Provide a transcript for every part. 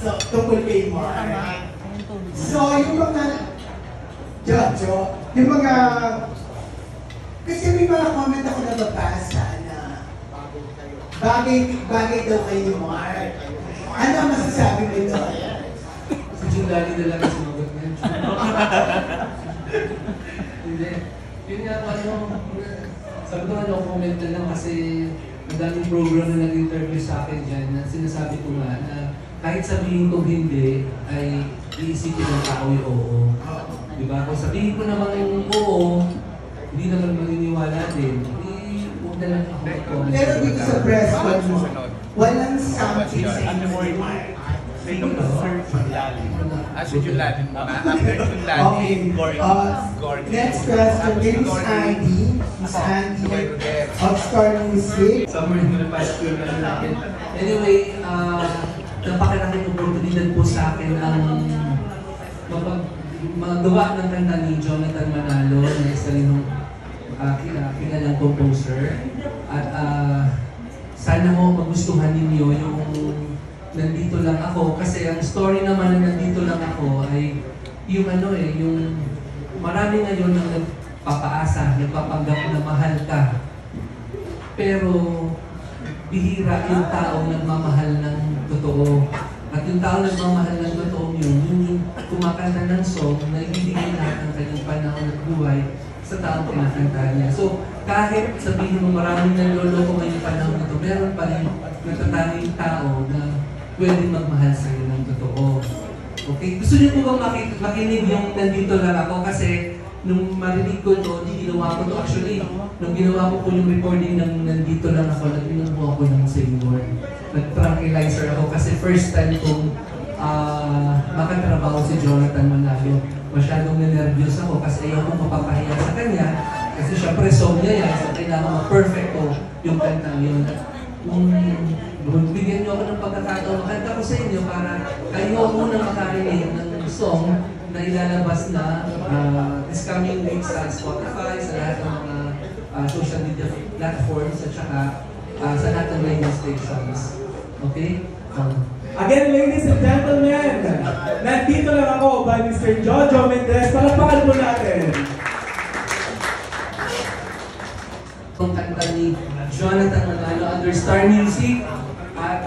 So, tungkol kay Mark. So, yung mga Jojo, yung mga kasi may mga comment ako nababasa na bagay daw kayo Mark. Ano ang masasabi mo doon? Si Jindali na lang sinugot niya. Hindi. Yun nga ano, sabi ko ano, comment na lang kasi ang daming program na nag-interview sa akin dyan na sinasabi ko nga na kahit sabihin kong hindi ay iisipin ng tao yung oo. Diba? Kung sabihin ko naman yung oo, hindi naman maniniwala din. Huwag na lang ako mag-comment. Pero dito sa press con mo, walang something sa inyo ni Mark. Si Junladin muna. After Junladin, Okay. Next question, Miss Andy. Miss Andy of Star Music. Somewhere in the past year na natin. Anyway, napakalaking oportunidad po sa akin ang magawa ng kanta ni Jonathan Manalo na isa rin ng kilalang composer. At sana mo magustuhan ninyo yung nandito lang ako. Kasi ang story naman na nandito lang ako ay yung yung marami ngayon ang nagpapaasa, nagpapanggap na mahal ka. Pero bihira yung tao nagmamahal ng totoo. At yung tao nagmamahal ng totoo yung kumakanta ng song na ibibigay lahat ng kanyang panahon at buhay sa taong kinakanta niya. So, kahit sabihin mo maraming naloloko ngayong panahon nito, meron pa rin natatanging tao na pwedeng magmahal sa'yo ng totoo. Okay? Gusto niyo po bang makinig yung nandito lang ako? Kasi nung marinig ko ito, ginawa ko ito actually. Nung ginawa ko po yung recording ng nandito lang ako, nag-inom po ako ng Savior. Nag-tranquilizer ako kasi first time kong makatrabaho si Jonathan Manalo. Masyadong nervyos ako kasi ayaw kong mapapahiya sa kanya. Kasi syempre song niya yan, so kailangan ma-perfecto yung kanta yun. Bigyan niyo ako ng pagkakataon, makanta ko sa inyo para kayo muna makarinig ng song na ilalabas na this coming week sa Spotify, sa lahat ng mga social media platforms at saka sa lahat ng radio stations. Okay? Again, ladies and gentlemen, nandito lang ako by Mr. Jojo Mendez. Palakpakan po natin. Ang kanta ni Jonathan Manalo under Star Music. At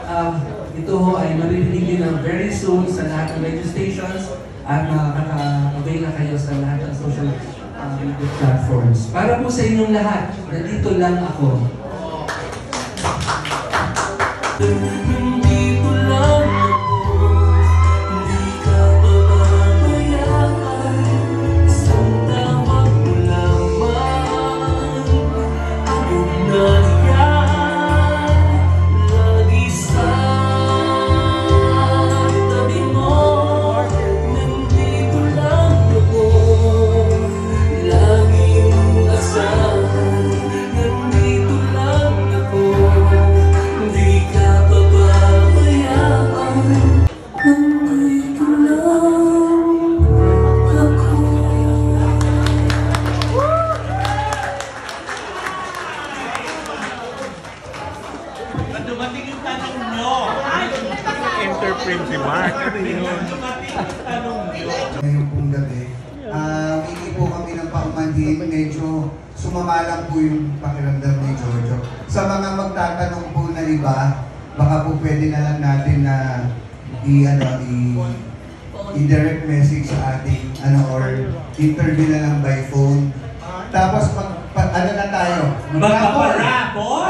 ito ay maririnig ng very soon sa lahat ng radio stations at makaka-avail na kayo sa lahat ng social media platforms. Para po sa inyong lahat, nandito lang ako. Dumating yung tanong nyo. Interprint si Mark. Dumating yung tanong nyo. Ngayon pong gabi, hindi po kami ng paumanhin, medyo sumama lang po yung pakiramdam ni Jojo. Sa mga magtatanong po na iba, baka po pwede na lang natin na i-direct message sa ating or interview na lang by phone. Tapos ano na tayo? Magpaparapos!